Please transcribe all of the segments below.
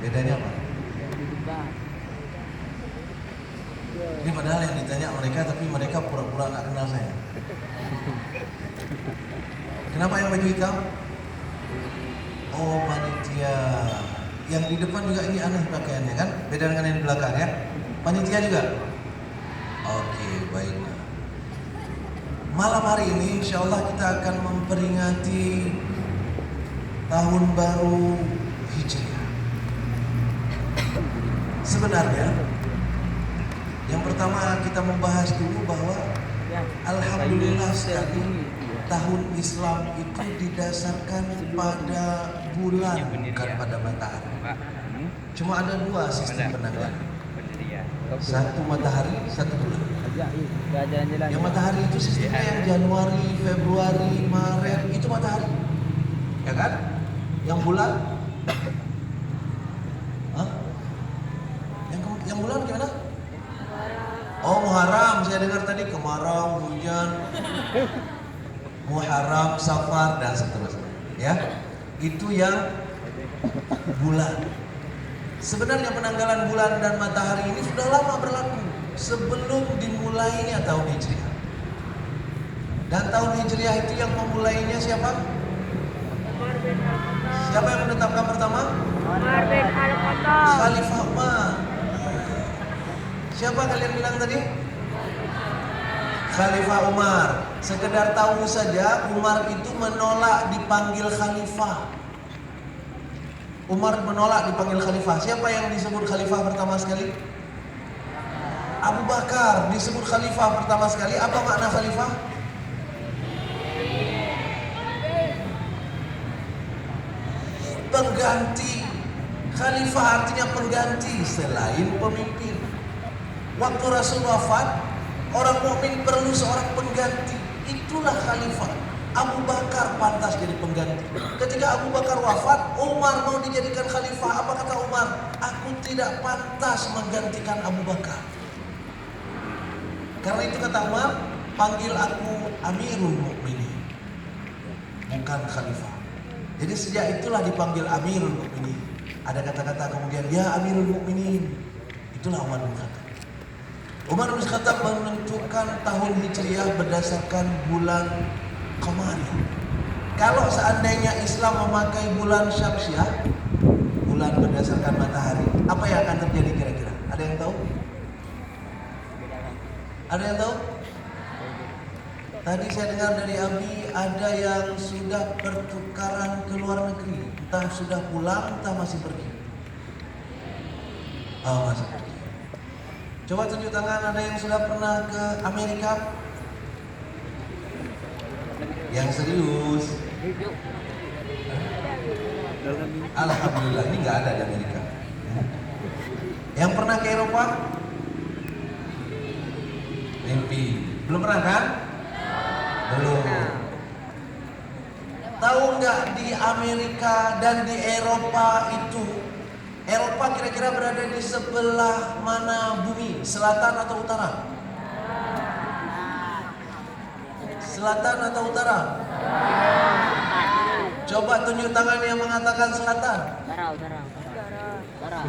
Bedanya apa? Ini padahal yang ditanya mereka, tapi mereka pura-pura nggak kenal saya. Kenapa yang baju hitam? Oh, panitia. Yang di depan juga ini aneh pakaiannya kan? Beda dengan yang di belakang ya? Panitia juga? Oke, baiklah. Malam hari ini insya Allah kita akan memperingati Tahun Baru Hijriah. Sebenarnya yang pertama kita membahas dulu bahwa alhamdulillah sekali tahun Islam itu didasarkan pada bulan, bukan pada matahari. Cuma ada dua sistem penanggalan. Satu matahari, satu bulan. Yang matahari itu sistemnya yang Januari, Februari, Maret itu matahari, ya kan? Yang bulan, hah? Yang bulan gimana? Oh, Muharram, saya dengar tadi kemarau, hujan, Muharram, Safar dan seterusnya. Ya, itu yang bulan. Sebenarnya penanggalan bulan dan matahari ini sudah lama berlaku sebelum dimulainya tahun Hijriah. Dan tahun Hijriah itu yang memulainya siapa? Siapa yang menetapkan pertama? Umar bin Al-Khattab. Khalifah Umar. Siapa kalian bilang tadi? Khalifah Umar. Sekedar tahu saja, Umar itu menolak dipanggil khalifah. Umar menolak dipanggil khalifah. Siapa yang disebut khalifah pertama sekali? Abu Bakar disebut khalifah pertama sekali. Apa makna khalifah? Pengganti. Khalifah artinya pengganti selain pemimpin. Waktu Rasul wafat, orang mukmin perlu seorang pengganti. Itulah khalifah. Abu Bakar pantas jadi pengganti. Ketika Abu Bakar wafat, Umar mau dijadikan khalifah. Apa kata Umar? Aku tidak pantas menggantikan Abu Bakar. Karena itu kata Umar, panggil aku Amirul Mukminin, bukan khalifah. Jadi sejak itulah dipanggil Amirul Mukminin. Ada kata-kata kemudian, ya Amirul Mukminin. Itulah Umar bin Khattab. Umar bin Khattab menentukan tahun Hijriah berdasarkan bulan Qamari. Kalau seandainya Islam memakai bulan Syamsiah, bulan berdasarkan matahari, apa yang akan terjadi kira-kira? Ada yang tahu? Ada yang tahu? Tadi saya dengar dari Abi ada yang sudah pertukaran ke luar negeri, entah sudah pulang, entah masih pergi. Oh, masih pergi. Coba tunjuk tangan, ada yang sudah pernah ke Amerika? Yang serius? Alhamdulillah, ini nggak ada di Amerika. Yang pernah ke Eropa? Mimpi. Belum pernah kan? Belum. Tahu nggak di Amerika dan di Eropa itu, Eropa kira-kira berada di sebelah mana bumi? Selatan atau utara? Selatan atau utara? Coba tunjuk tangan yang mengatakan selatan. Utara.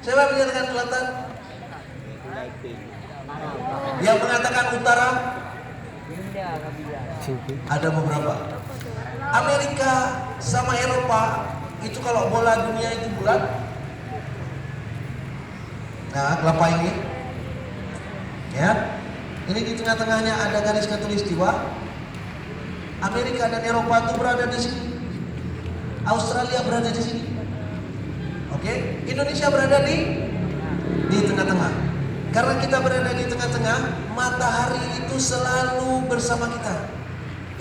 Siapa yang menyatakan selatan? Yang mengatakan utara? Ada beberapa. Amerika sama Eropa itu kalau bola dunia itu bulat. Nah, kelapa ini, ya, ini di tengah-tengahnya ada garis khatulistiwa. Amerika dan Eropa itu berada di sini. Australia berada di sini. Oke, Indonesia berada di tengah-tengah. Karena kita berada di tengah-tengah, matahari itu selalu bersama kita.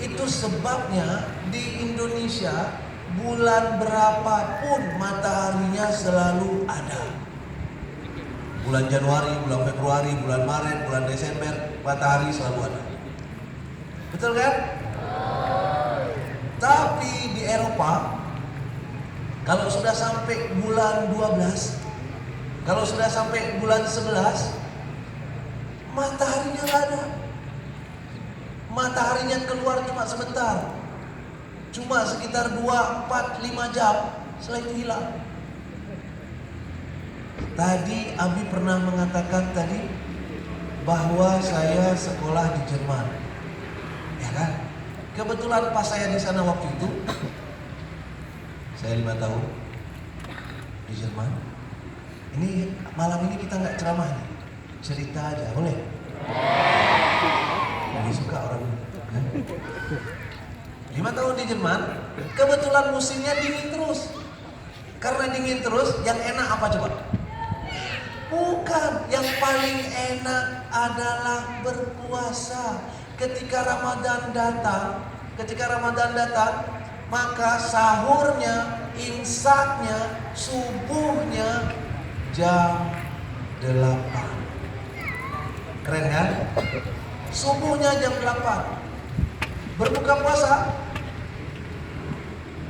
Itu sebabnya di Indonesia bulan berapapun mataharinya selalu ada. Bulan Januari, bulan Februari, bulan Maret, bulan Desember, matahari selalu ada. Betul kan? Tapi di Eropa, kalau sudah sampai bulan 12, kalau sudah sampai bulan 11, mataharinya nggak ada. Mataharinya keluar cuma sebentar. cuma sekitar 2, 4, 5 jam, setelah itu hilang. Tadi Abi pernah mengatakan tadi bahwa saya sekolah di Jerman, ya kan? Kebetulan pas saya di sana waktu itu, saya 5 tahun di Jerman. Ini malam ini kita nggak ceramah nih, cerita aja, boleh? Jadi suka orang ini. 5 tahun di Jerman, kebetulan musimnya dingin terus. Karena dingin terus, yang enak apa coba? Bukan, yang paling enak adalah berpuasa. Ketika Ramadan datang, maka sahurnya, imsaknya, subuhnya jam 8. Keren kan? Subuhnya jam 8. Berbuka puasa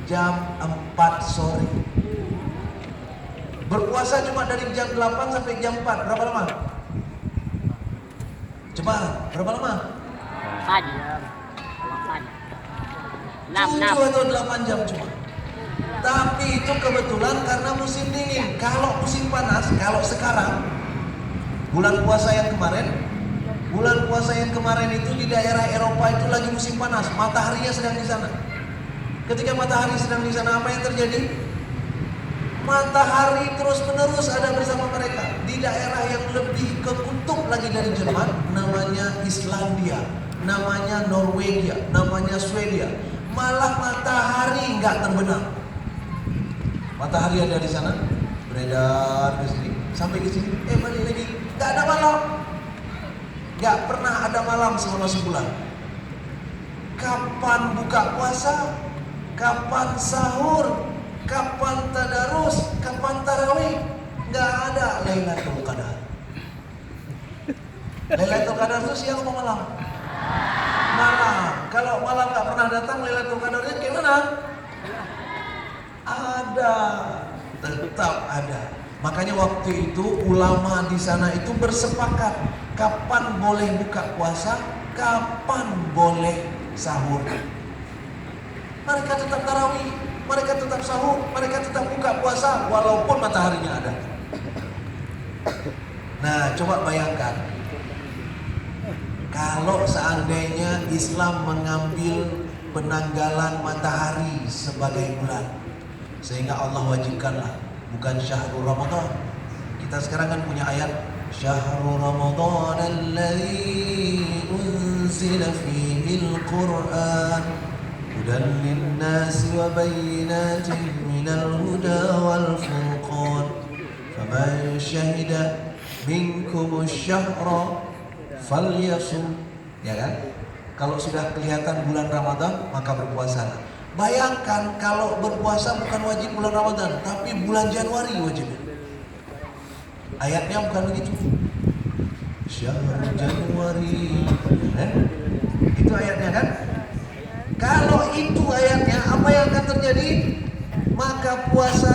jam 4 sore. Berpuasa cuma dari jam 8 sampai jam 4. Berapa lama? Coba, berapa lama? 7 atau 8 jam cuma. Tapi itu kebetulan karena musim dingin. Kalau musim panas, kalau sekarang bulan puasa yang kemarin itu di daerah Eropa itu lagi musim panas, mataharinya sedang di sana. Ketika matahari sedang di sana, apa yang terjadi? Matahari terus-menerus ada bersama mereka. Di daerah yang lebih ke kutub lagi dari Jerman, namanya Islandia, namanya Norwegia, namanya Swedia. Malah matahari nggak terbenam. Matahari ada di sana, beredar ke sini, sampai ke sini, balik lagi, nggak ada malam. Gak pernah ada malam selama sebulan. Kapan buka puasa? Kapan sahur? Kapan tadarus? Kapan tarawih? Gak ada Lailatul Qadar. Lailatul Qadar itu siang atau malam? Malam. Kalau malam gak pernah datang, Lailatul Qadarnya gimana? Ada. Tetap ada. Makanya waktu itu ulama di sana itu bersepakat kapan boleh buka puasa, kapan boleh sahur. Mereka tetap tarawih, mereka tetap sahur, mereka tetap buka puasa walaupun mataharinya ada. Nah, coba bayangkan kalau seandainya Islam mengambil penanggalan matahari sebagai bulan, sehingga Allah wajibkanlah bukan syahrul Ramadan. Kita sekarang kan punya ayat syahrul Ramadan alladzi unzila fihil Qur'an hudan linnasi wa bayyinatin minal huda wal furqan faman syahida minkumus syahra falyasum. Ya kan? Kalau sudah kelihatan bulan Ramadan maka berpuasalah. Bayangkan kalau berpuasa bukan wajib bulan Ramadan, tapi bulan Januari wajib. Ayatnya bukan begitu. Syahrul Januari, kan? Itu ayatnya kan? Kalau itu ayatnya, apa yang akan terjadi? Maka puasa